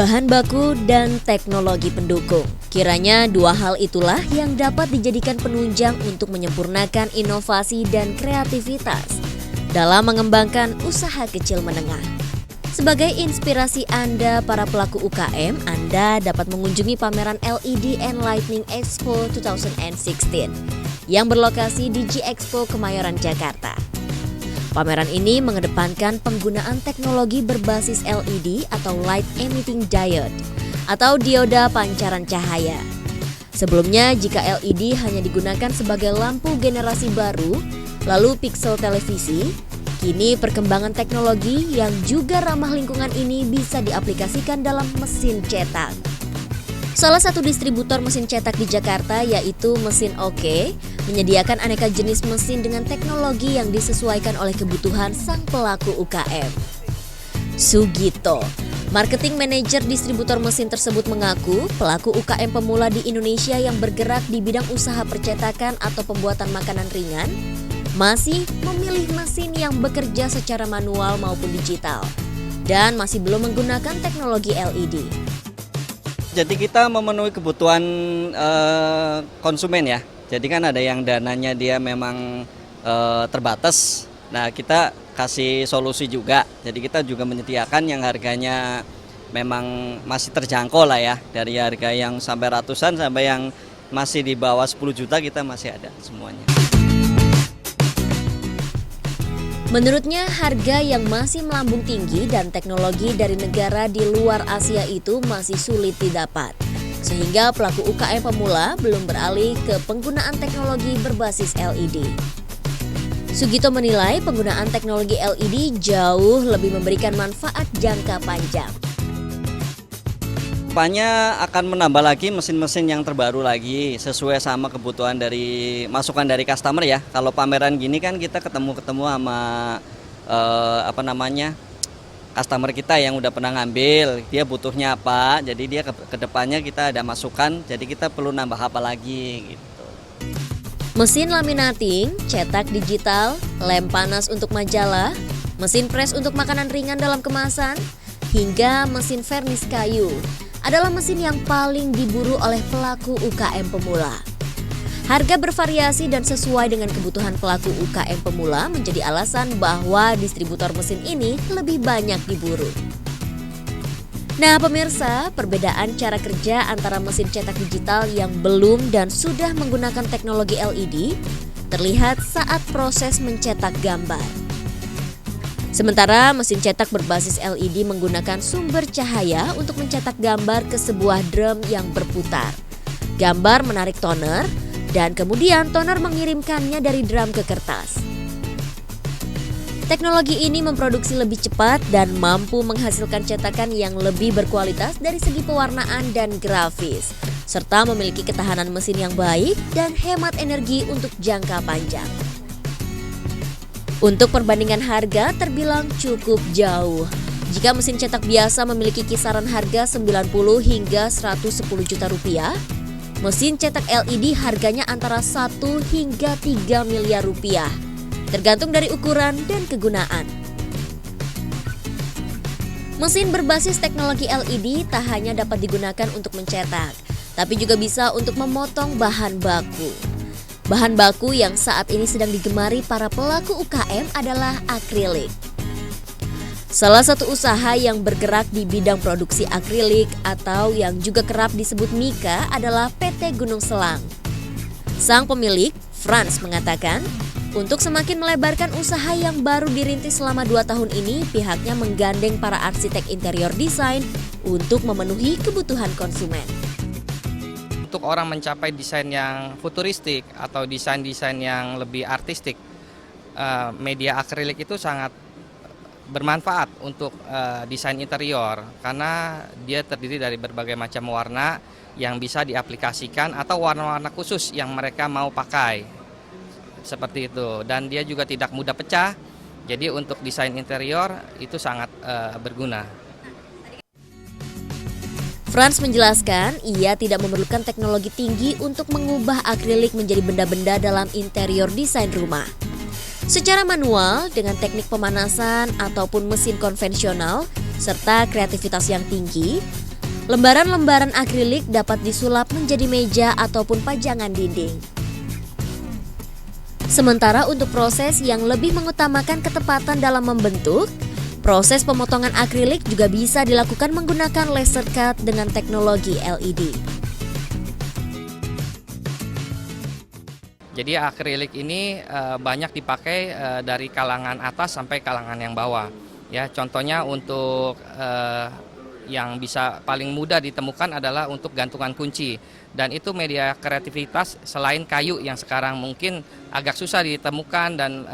Bahan baku dan teknologi pendukung. Kiranya dua hal itulah yang dapat dijadikan penunjang untuk menyempurnakan inovasi dan kreativitas dalam mengembangkan usaha kecil menengah. Sebagai inspirasi Anda para pelaku UKM, Anda dapat mengunjungi pameran LED and Lightning Expo 2016 yang berlokasi di G-Expo Kemayoran, Jakarta. Pameran ini mengedepankan penggunaan teknologi berbasis LED atau Light Emitting Diode atau dioda pancaran cahaya. Sebelumnya, jika LED hanya digunakan sebagai lampu generasi baru, lalu pixel televisi, kini perkembangan teknologi yang juga ramah lingkungan ini bisa diaplikasikan dalam mesin cetak. Salah satu distributor mesin cetak di Jakarta yaitu Mesin Oke menyediakan aneka jenis mesin dengan teknologi yang disesuaikan oleh kebutuhan sang pelaku UKM. Sugito, marketing manager distributor mesin tersebut mengaku pelaku UKM pemula di Indonesia yang bergerak di bidang usaha percetakan atau pembuatan makanan ringan masih memilih mesin yang bekerja secara manual maupun digital dan masih belum menggunakan teknologi LED. Jadi kita memenuhi kebutuhan konsumen ya. Jadi kan ada yang dananya dia memang terbatas. Nah kita kasih solusi juga. Jadi kita juga menyediakan yang harganya memang masih terjangkau lah ya. Dari harga yang sampai ratusan sampai yang masih di bawah 10 juta kita masih ada semuanya. Menurutnya, harga yang masih melambung tinggi dan teknologi dari negara di luar Asia itu masih sulit didapat. Sehingga pelaku UKM pemula belum beralih ke penggunaan teknologi berbasis LED. Sugito menilai penggunaan teknologi LED jauh lebih memberikan manfaat jangka panjang. Kedepannya akan menambah lagi mesin-mesin yang terbaru lagi sesuai sama kebutuhan dari masukan dari customer ya. Kalau pameran gini kan kita ketemu sama customer kita yang udah pernah ngambil, dia butuhnya apa. Jadi dia kedepannya kita ada masukan, jadi kita perlu nambah apa lagi gitu. Mesin laminating, cetak digital, lem panas untuk majalah, mesin pres untuk makanan ringan dalam kemasan, hingga mesin vernis kayu adalah mesin yang paling diburu oleh pelaku UKM pemula. Harga bervariasi dan sesuai dengan kebutuhan pelaku UKM pemula menjadi alasan bahwa distributor mesin ini lebih banyak diburu. Nah pemirsa, perbedaan cara kerja antara mesin cetak digital yang belum dan sudah menggunakan teknologi LED terlihat saat proses mencetak gambar. Sementara mesin cetak berbasis LED menggunakan sumber cahaya untuk mencetak gambar ke sebuah drum yang berputar. Gambar menarik toner dan kemudian toner mengirimkannya dari drum ke kertas. Teknologi ini memproduksi lebih cepat dan mampu menghasilkan cetakan yang lebih berkualitas dari segi pewarnaan dan grafis, serta memiliki ketahanan mesin yang baik dan hemat energi untuk jangka panjang. Untuk perbandingan harga terbilang cukup jauh. Jika mesin cetak biasa memiliki kisaran harga 90 hingga 110 juta rupiah, mesin cetak LED harganya antara 1 hingga 3 miliar rupiah, tergantung dari ukuran dan kegunaan. Mesin berbasis teknologi LED tak hanya dapat digunakan untuk mencetak, tapi juga bisa untuk memotong bahan baku. Bahan baku yang saat ini sedang digemari para pelaku UKM adalah akrilik. Salah satu usaha yang bergerak di bidang produksi akrilik atau yang juga kerap disebut Mika adalah PT Gunung Selang. Sang pemilik, Frans, mengatakan untuk semakin melebarkan usaha yang baru dirintis selama 2 tahun ini, pihaknya menggandeng para arsitek interior desain untuk memenuhi kebutuhan konsumen. Untuk orang mencapai desain yang futuristik atau desain-desain yang lebih artistik, media akrilik itu sangat bermanfaat untuk desain interior karena dia terdiri dari berbagai macam warna yang bisa diaplikasikan atau warna-warna khusus yang mereka mau pakai. Seperti itu, dan dia juga tidak mudah pecah, jadi untuk desain interior itu sangat berguna. Frans menjelaskan ia tidak memerlukan teknologi tinggi untuk mengubah akrilik menjadi benda-benda dalam interior desain rumah. Secara manual dengan teknik pemanasan ataupun mesin konvensional serta kreativitas yang tinggi, Lembaran-lembaran akrilik dapat disulap menjadi meja ataupun pajangan dinding. Sementara untuk proses yang lebih mengutamakan ketepatan dalam membentuk, proses pemotongan akrilik juga bisa dilakukan menggunakan laser cut dengan teknologi LED. Jadi akrilik ini banyak dipakai dari kalangan atas sampai kalangan yang bawah. Ya, contohnya untuk yang bisa paling mudah ditemukan adalah untuk gantungan kunci. Dan itu media kreativitas selain kayu yang sekarang mungkin agak susah ditemukan dan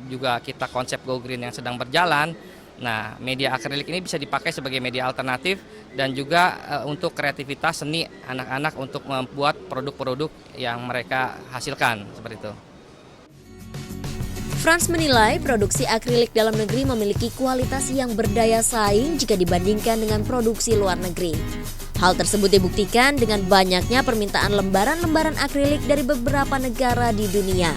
juga kita konsep Go Green yang sedang berjalan. Nah, media akrilik ini bisa dipakai sebagai media alternatif dan juga untuk kreativitas seni anak-anak untuk membuat produk-produk yang mereka hasilkan seperti itu. Frans menilai produksi akrilik dalam negeri memiliki kualitas yang berdaya saing jika dibandingkan dengan produksi luar negeri. Hal tersebut dibuktikan dengan banyaknya permintaan lembaran-lembaran akrilik dari beberapa negara di dunia,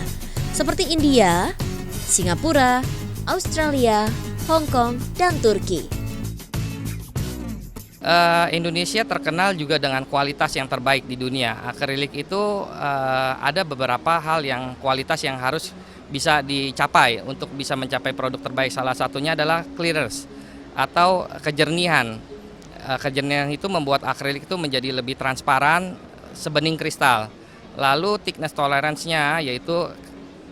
seperti India, Singapura, Australia, Hong Kong, dan Turki. Indonesia terkenal juga dengan kualitas yang terbaik di dunia. Akrilik itu ada beberapa hal yang kualitas yang harus bisa dicapai untuk bisa mencapai produk terbaik. Salah satunya adalah clearance atau kejernihan. Kejernihan itu membuat akrilik itu menjadi lebih transparan, sebening kristal. Lalu thickness tolerance-nya yaitu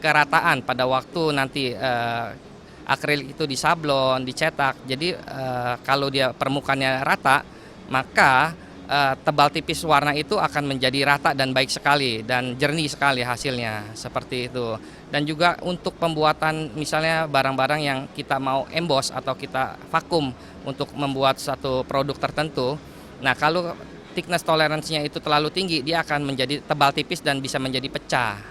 kerataan pada waktu nanti akrilik itu disablon, dicetak. Jadi kalau dia permukaannya rata, maka tebal tipis warna itu akan menjadi rata dan baik sekali dan jernih sekali hasilnya seperti itu. Dan juga untuk pembuatan misalnya barang-barang yang kita mau emboss atau kita vakum untuk membuat satu produk tertentu. Nah, kalau thickness tolerance-nya itu terlalu tinggi, dia akan menjadi tebal tipis dan bisa menjadi pecah.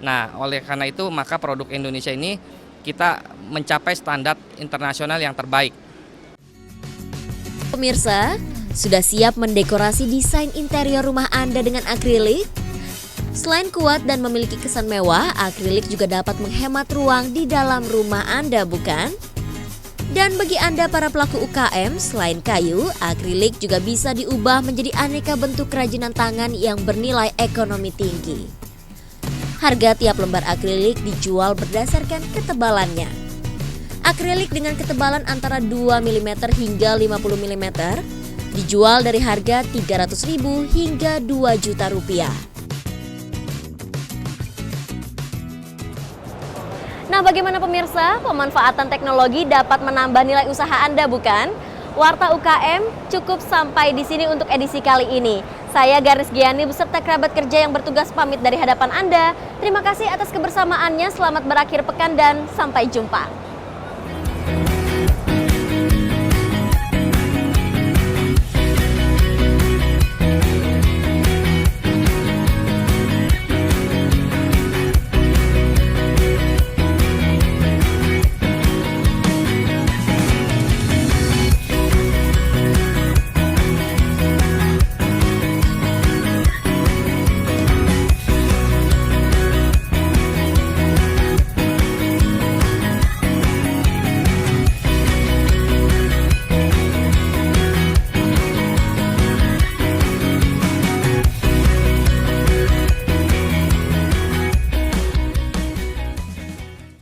Nah, oleh karena itu maka produk Indonesia ini kita mencapai standar internasional yang terbaik. Pemirsa, sudah siap mendekorasi desain interior rumah Anda dengan akrilik? Selain kuat dan memiliki kesan mewah, akrilik juga dapat menghemat ruang di dalam rumah Anda, bukan? Dan bagi Anda para pelaku UKM, selain kayu, akrilik juga bisa diubah menjadi aneka bentuk kerajinan tangan yang bernilai ekonomi tinggi. Harga tiap lembar akrilik dijual berdasarkan ketebalannya. Akrilik dengan ketebalan antara 2 mm hingga 50 mm dijual dari harga Rp300.000 hingga Rp2.000.000. Nah, bagaimana pemirsa? Pemanfaatan teknologi dapat menambah nilai usaha Anda, bukan? Warta UKM cukup sampai di sini untuk edisi kali ini. Saya Garis Giani beserta kerabat kerja yang bertugas pamit dari hadapan Anda. Terima kasih atas kebersamaannya, selamat berakhir pekan dan sampai jumpa.